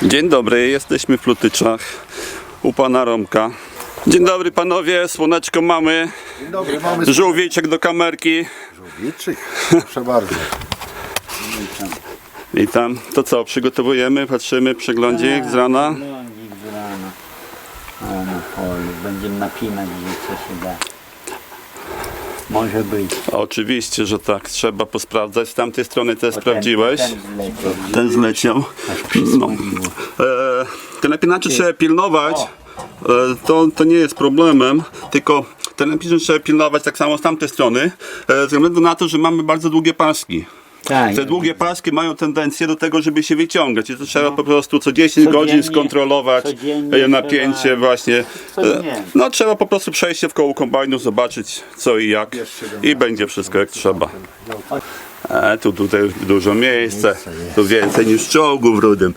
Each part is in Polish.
Dzień dobry, jesteśmy w Flutyczach u pana Romka. Dzień dobry panowie, słoneczko mamy. Dzień dobry, mamy Żółwiczek do kamerki. żółwiczyk, proszę bardzo. Witam. To co, przygotowujemy, patrzymy, przeglądzik z rana. Przeglądzik z rana. O, na polu. Będziemy napinać, gdzie co się da. Może być. Oczywiście, że tak, trzeba posprawdzać. Z tamtej strony też Bo sprawdziłeś. Ten zleciał. Ten zleciał. Aż przysłoniło. Te napinacze trzeba pilnować. To nie jest problemem, tylko te napinacze trzeba pilnować tak samo z tamtej strony, ze względu na to, że mamy bardzo długie paski. Tak. Te długie paski mają tendencję do tego, żeby się wyciągać i to trzeba po prostu co 10 godzin skontrolować codziennie napięcie trzeba- właśnie. Codziennie. No trzeba po prostu przejść się w koło kombajnu, zobaczyć co i jak i będzie wszystko jak trzeba. Tutaj dużo miejsca, tu więcej niż czołgów rudym.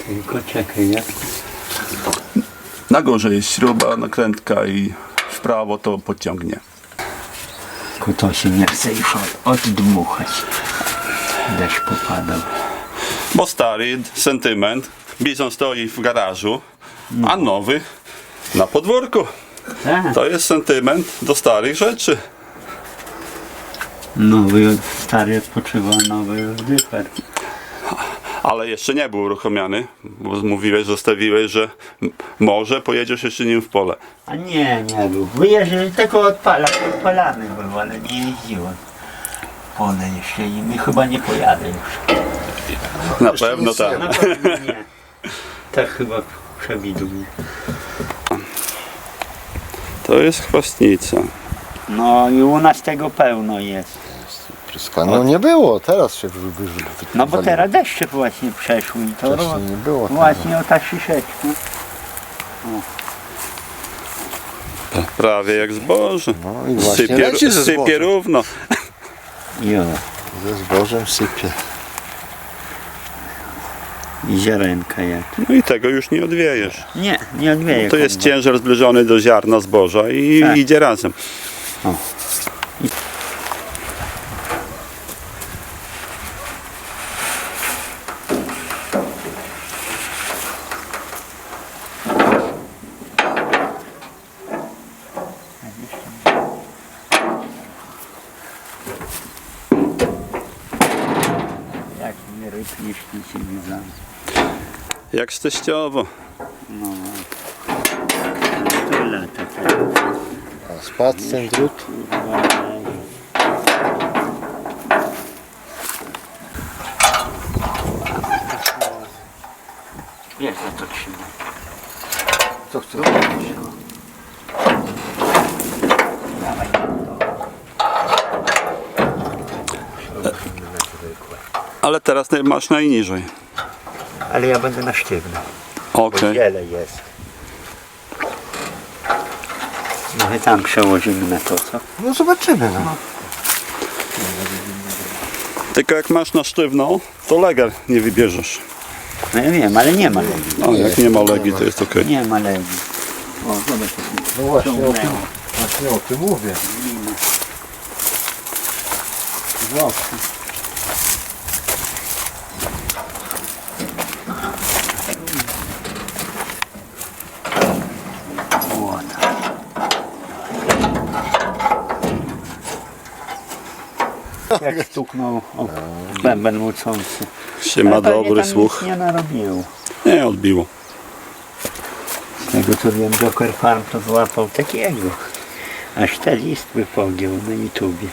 Tylko czekaj, jak? Na górze jest śruba, nakrętka i w prawo to podciągnie. Tylko to się nie chce już oddmuchać. Deszcz popadał. Bo stary sentyment, bizon stoi w garażu, a nowy na podwórku. Tak. To jest sentyment do starych rzeczy. Nowy, stary odpoczywa, nowy oddycha. Ale jeszcze nie był uruchomiony, bo mówiłeś, zostawiłeś, że może pojedziesz jeszcze nim w pole. A nie był. Wyjeżdżę, tylko odpalany był, ale nie jeździłem. Pole jeszcze i my chyba nie pojadę już. Na pewno tak. Na pewno nie. Tak chyba przewiduję. To jest chwastnica. No i u nas tego pełno jest. Pryskano nie było, teraz się wyrzuciło. No bo teraz deszcze właśnie przeszły i to Wcześniej nie było tego. właśnie o ta szyszeczka. Prawie jak zboże. No i właśnie leci ze Sypie zbożem. równo. Jo. Ze zbożem sypie. I ziarenka jak. No i tego już nie odwiejesz. Nie odwieje. To jest kombo. ciężar zbliżony do ziarna zboża i Tak. idzie razem. O. Jak nie rypniesz, nic się nie znam. Jak z teściowo. To lata tak. A spadł ten drut. Wiesz, za to trzyma. Co chcesz robić? Ale teraz masz najniżej. Ale ja będę na sztywno. Okej. Wiele jest. No i tam przełożymy na to, co? No zobaczymy. No. Tylko jak masz na sztywno, to legar nie wybierzesz. No ja wiem, ale nie ma legi. A jak nie ma legi, to jest okej. Nie ma legi. O, zobacz. No właśnie o tym mówię. Właśnie. Jak stuknął bęben łucący. Się ma Ale pewnie dobry tam słuch. nic nie narobił. Nie odbiło. Z tego co wiem, Joker Farm to złapał takiego. Aż te listwy pogiął na YouTubie.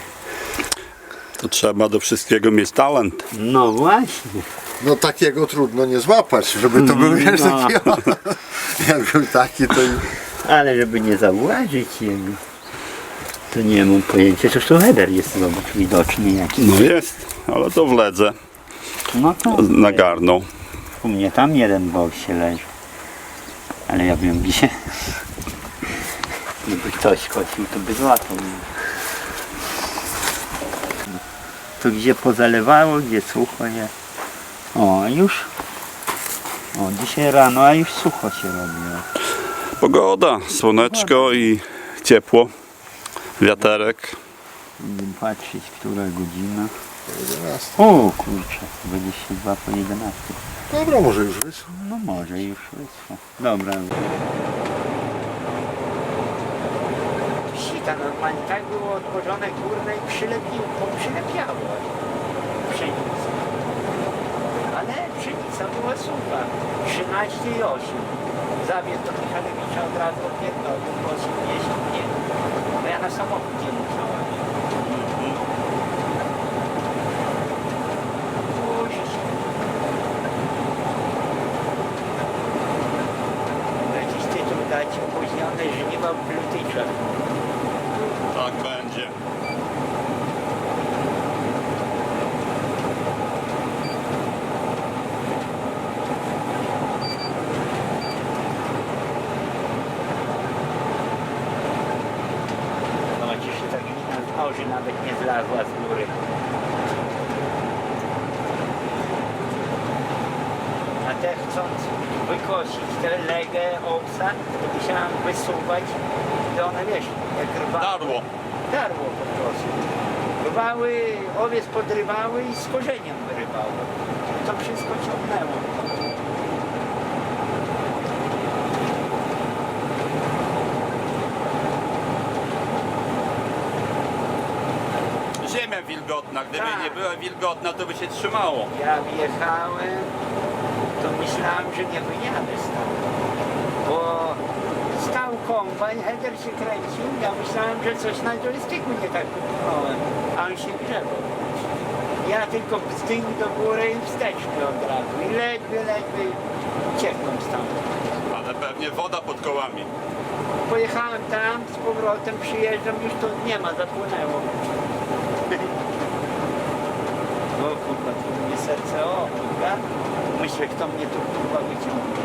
To trzeba do wszystkiego mieć talent. No właśnie. No takiego trudno nie złapać, żeby to był wiesz, No. taki. Jak był taki, to Ale żeby nie zauważyć jego, to nie mam pojęcia. Zresztą header jest, zobacz, widoczny jakiś. No jest, ale to w ledze No to nagarnął. u mnie tam jeden bok się leży. Ale ja wiem gdzie. Gdyby ktoś kosił, to by złapał. To gdzie pozalewało, gdzie sucho jest. O, już. O, dzisiaj rano, a już sucho się robiło. Pogoda, słoneczko i ciepło, wiaterek. Będę patrzeć, która godzina. Po 11. O kurczę, 22 po 11. Dobra, może już wyszło. No może już wyszło. Dobra. Sita normalnie tak było odłożone górne i poprzylepiało pszenicę. Ale pszenica była sucha. 13,8. Zawiózł do Michalewicza od razu odpierdolił, bo 80 nie. Bo ja na samochód nie musiałem. Jakiś tytuł dać opóźnione żniwa w Lutyczach. Tak będzie. Zobaczysz, że ta glina z morzy nawet nie zlazła z góry. A te chcąc wykosić tę legę owsa, to musiałem wysuwać i one, wiesz, jak Darło. darło po prostu. Rwały, owiec podrywały i z korzeniem wyrywały. To wszystko ciągnęło. Ziemia wilgotna, gdyby Tak. nie była wilgotna, to by się trzymało. Ja wjechałem, to myślałem, że nie wyjadę stąd. Bo stał kombajn, header się kręcił, ja myślałem, że coś na joysticku nie tak kupnąłem, a on się grzebał. Ja tylko bzdynk do góry i wsteczny od razu i ledwie uciekłem stąd. Ale pewnie woda pod kołami. Pojechałem tam, z powrotem przyjeżdżam, już to nie ma, zapłynęło. O kurwa, tu mnie serce, o kurwa. Myślę, kto mnie tu kurwa wyciągnie.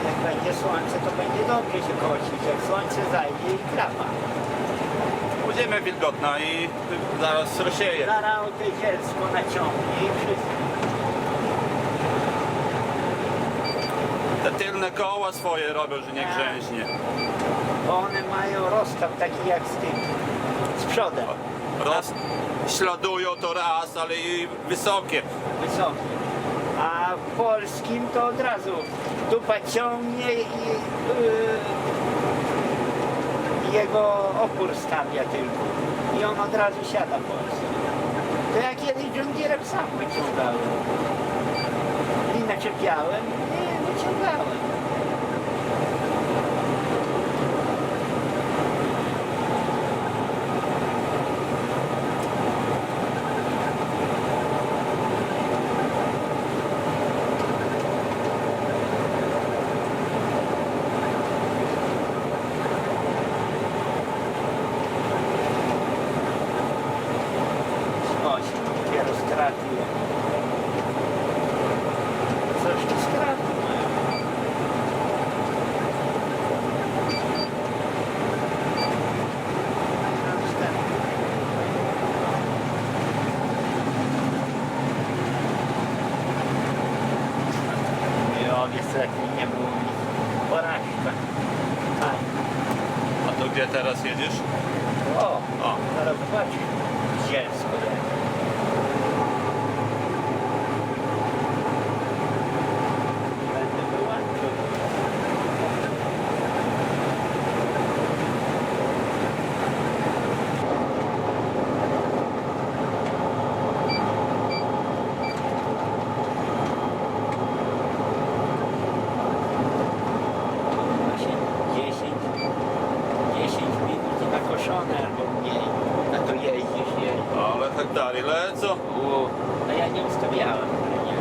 Jak będzie słońce, to będzie dobrze się kosić. Jak słońce zajdzie i klapa. Ziemia wilgotna i zaraz rozsieje. Zaraz o tej zielsko naciągnie i wszystko. Te tylne koła swoje robią, że nie grzęźnie. Bo one mają rozstaw taki jak z tym, z przodem. Śladują to raz, ale i wysokie. Wysoki. A w polskim to od razu dupa ciągnie i jego opór stawia tylko. I on od razu siada polski. To ja kiedyś John Deerem sam wyciągałem. Linę czepiałem, nie wyciągałem. Dopiero straty. Coś tu straty mają. O, wiesz co, jak mi nie było nic. Porażka. Tak. A to gdzie teraz jedziesz? O, O. zaraz zobaczysz. Zielsko jak. Będę wyłączył. Właśnie 10 minut i nakoszone albo mniej. Na to jeździsz, Ale hektary lecą. A ja nie ustawiałem. Nie.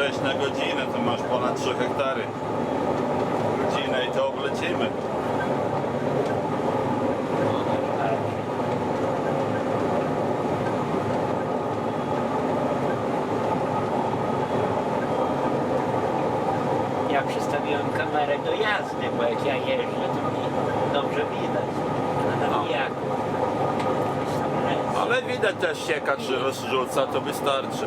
6 na godzinę, to masz ponad 3 hektary. Godzinę i to oblecimy. Jak przestawiłem kamerę do jazdy, bo jak ja jeżdżę, to mnie dobrze widać na nawijaku. Ale widać też siekacz, że rozrzuca, to wystarczy.